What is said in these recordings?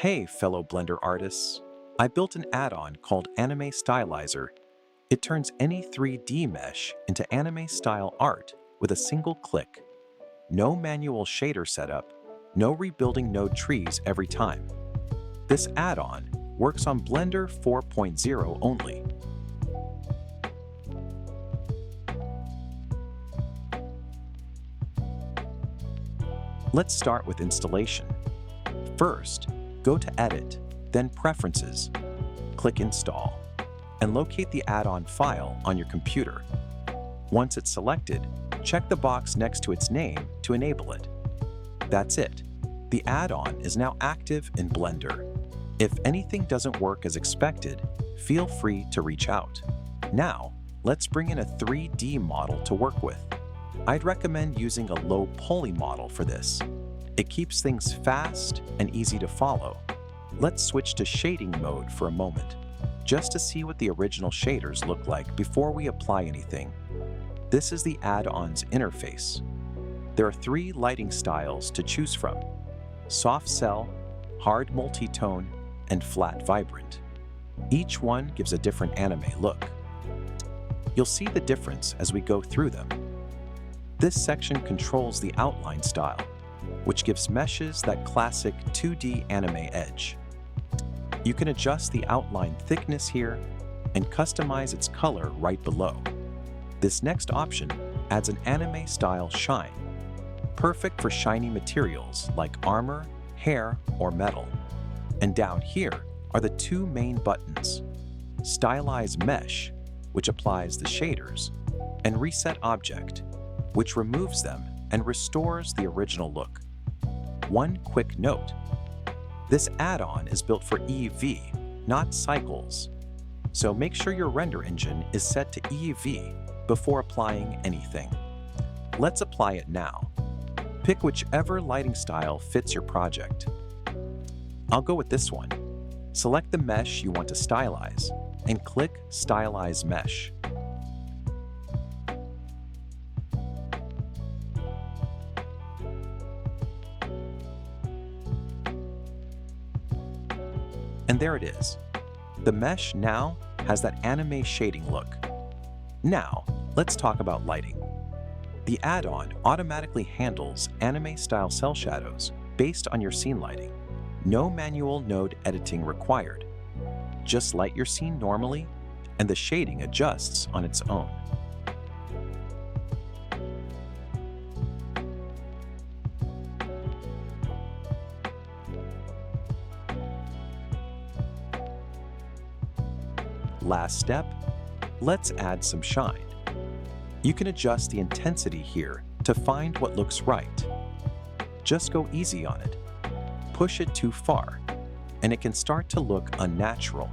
Hey, fellow Blender artists. I built an add-on called Anime Stylizer. It turns any 3D mesh into anime-style art with a single click. No manual shader setup, no rebuilding node trees every time. This add-on works on Blender 4.0 only. Let's start with installation. First, go to Edit, then Preferences. Click Install, and locate the add-on file on your computer. Once it's selected, check the box next to its name to enable it. That's it. The add-on is now active in Blender. If anything doesn't work as expected, feel free to reach out. Now, let's bring in a 3D model to work with. I'd recommend using a low poly model for this. It keeps things fast and easy to follow. Let's switch to shading mode for a moment, just to see what the original shaders look like before we apply anything. This is the add-on's interface. There are 3 lighting styles to choose from: soft cell, hard multi-tone, and flat vibrant. Each one gives a different anime look. You'll see the difference as we go through them. This section controls the outline style, which gives meshes that classic 2D anime edge. You can adjust the outline thickness here and customize its color right below. This next option adds an anime-style shine, perfect for shiny materials like armor, hair, or metal. And down here are the 2 main buttons: Stylize Mesh, which applies the shaders, and Reset Object, which removes them and restores the original look. One quick note: this add-on is built for EEV, not cycles, so make sure your render engine is set to EEV before applying anything. Let's apply it now. Pick whichever lighting style fits your project. I'll go with this one. Select the mesh you want to stylize and click Stylize Mesh. And there it is. The mesh now has that anime shading look. Now, let's talk about lighting. The add-on automatically handles anime-style cell shadows based on your scene lighting. No manual node editing required. Just light your scene normally, and the shading adjusts on its own. Last step, let's add some shine. You can adjust the intensity here to find what looks right. Just go easy on it. Push it too far, and it can start to look unnatural.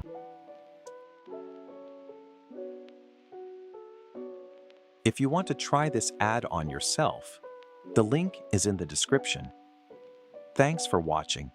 If you want to try this add-on yourself, the link is in the description. Thanks for watching.